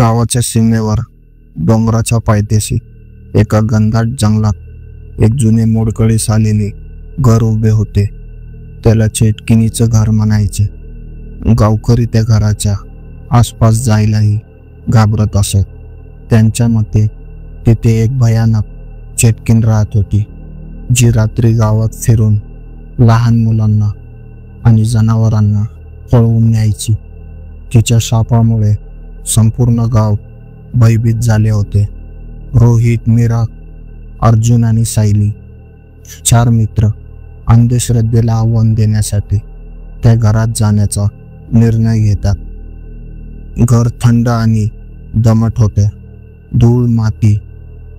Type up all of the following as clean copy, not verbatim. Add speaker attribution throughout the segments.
Speaker 1: गावाच्या सीमेवर डोंगराच्या पायथ्याशी एका घनदाट जंगलात एक जुने मोडकळीस आलेले घर उभे होते. त्याला चेटकिनीचं घर म्हणायचे. गावकरी त्या घराच्या आसपास जायलाही घाबरत असत. त्यांच्या मते तिथे एक भयानक चेटकीन राहत होती, जी रात्री गावात फिरून लहान मुलांना आणि जनावरांना पळवून न्यायची. तिच्या शापामुळे संपूर्ण गाव भयभीत झाले होते. रोहित, मीरा, अर्जुन आणि सायली 4 मित्र अंधश्रद्धेला आव्हान देण्यासाठी त्या घरात जाण्याचा निर्णय घेतात. घर थंड आणि दमट होते. धूळ, माती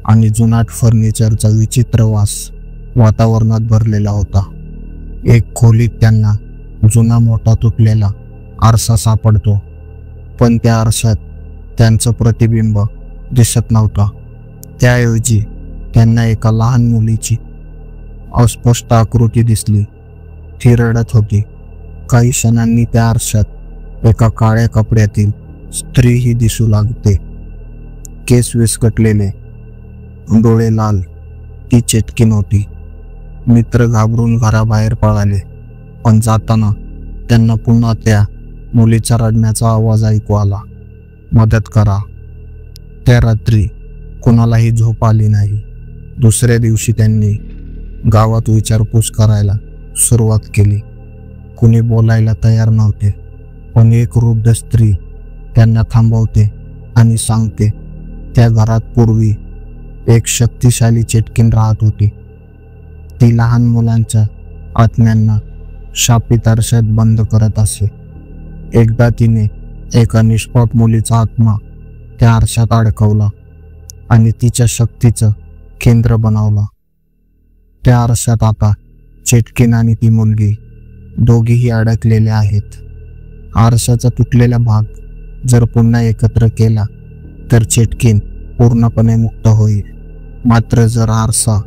Speaker 1: आणि जुनाट फर्निचरचा विचित्र वास वातावरणात भरलेला होता. एक खोलीत त्यांना जुना मोठा तुटलेला आरसा सापडतो, पण त्या आरशात त्यांचं प्रतिबिंब दिसत नव्हतं. त्याऐवजी त्यांना एका लहान मुलीची अस्पष्ट आकृती दिसली. ती रडत होती. काही क्षणांनी त्या आरशात एका काळ्या कपड्यातील स्त्रीही दिसू लागते. केस विस्कटलेले, डोळे लाल. ती चेटकीन होती. मित्र घाबरून घराबाहेर पळाले, पण जाताना त्यांना पुन्हा त्या मुलीचा रडण्याचा आवाज ऐकू आला. मदत करा. त्या रात्री कोणालाही झोप आली नाही. दुसऱ्या दिवशी त्यांनी गावात विचारपूस करायला सुरुवात केली. कुणी बोलायला तयार नव्हते, पण एक वृद्ध स्त्री त्यांना थांबवते आणि सांगते, त्या घरात पूर्वी एक शक्तिशाली चेटकीन राहत होती. ती लहान मुलांच्या आत्म्यांना शापित आरशात बंद करत असे. एकदा तिने एका निष्पाप मुलीचा आत्मा त्या आरशात अडकवला आणि तिच्या शक्तीचं केंद्र बनवलं. त्या आरशात आता चेटकीन आणि ती मुलगी दोघीही अडकलेले आहेत. आरशाचा तुटलेला भाग जर पुन्हा एकत्र केला तर चेटकीन पूर्णपणे मुक्त होईल. मात्र जर आरसा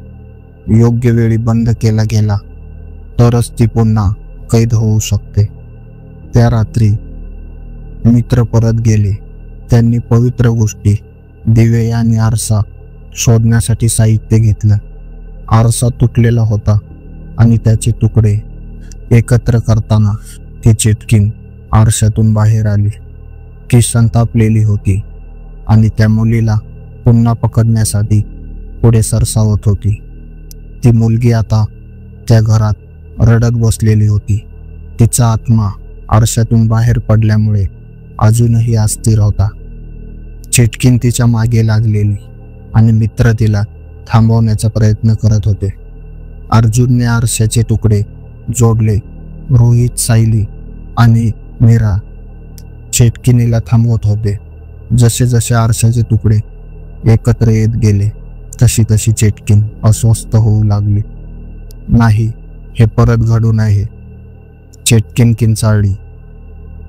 Speaker 1: योग्य वेळी बंद केला गेला तरच ती पुन्हा कैद होऊ शकते. त्या रात्री मित्र परत गेले. त्यांनी पवित्र गोष्टी, दिवे आणि आरसा शोधण्यासाठी साहित्य घेतलं. आरसा तुटलेला होता आणि त्याचे तुकडे एकत्र करताना ती चेटकीन आरशातून बाहेर आली. ती संतापलेली होती आणि त्या मुलीला पुन्हा पकडण्यासाठी पुढे सरसावत होती. ती मुलगी आता त्या घरात रडत बसलेली होती. तिचा आत्मा आरशातून बाहेर पडल्यामुळे अजूनही अस्थिर होता. चेटकीन तिच्या मागे लागलेली आणि मित्र तिला थांबवण्याचा प्रयत्न करत होते. अर्जुनने आरशाचे तुकडे जोडले. रोहित, सायली आणि मीरा चेटकिनीला थांबवत होते. जसे जसे आरशाचे तुकडे एकत्र येत गेले तशी तशी चेटकीन अस्वस्थ होऊ लागली. नाही, हे परत घडू नये. चेटकीन किंचाळली,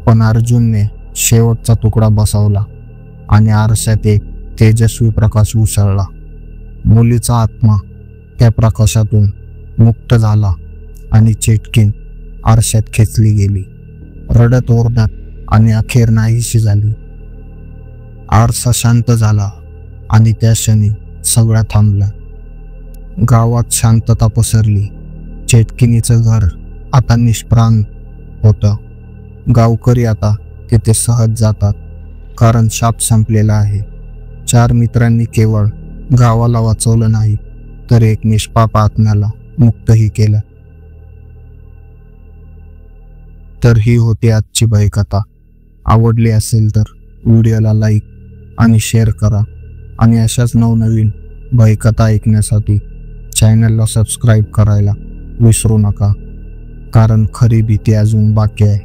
Speaker 1: पण अर्जुनने शेवटचा तुकडा बसवला आणि आरशात एक तेजस्वी प्रकाश उसळला. मुलीचा आत्मा त्या प्रकाशातून मुक्त झाला आणि चेटकीन आरशात खेचली गेली. रडत ओरडत आणि अखेर नाहीशी झाली. आरसा शांत झाला आणि त्या क्षणी सगळं थांबलं. गावात शांतता पसरली. चेटकिनीचं घर आता निष्प्राण होतं. गावकरी आता तिथे सहज जातात, कारण शाप संपलेला आहे. 4 मित्रांनी केवळ गावाला वाचवलं नाही, तर एक निष्पाप आत्म्याला मुक्तही केलं. तर ही होती आजची भयकथा. आवडली असेल तर व्हिडिओला लाईक आणि शेअर करा आणि अशाच नवनवीन भयकथा ऐकण्यासाठी चॅनलला सबस्क्राईब करायला विसरू नका, कारण खरी भीती अजून बाकी आहे.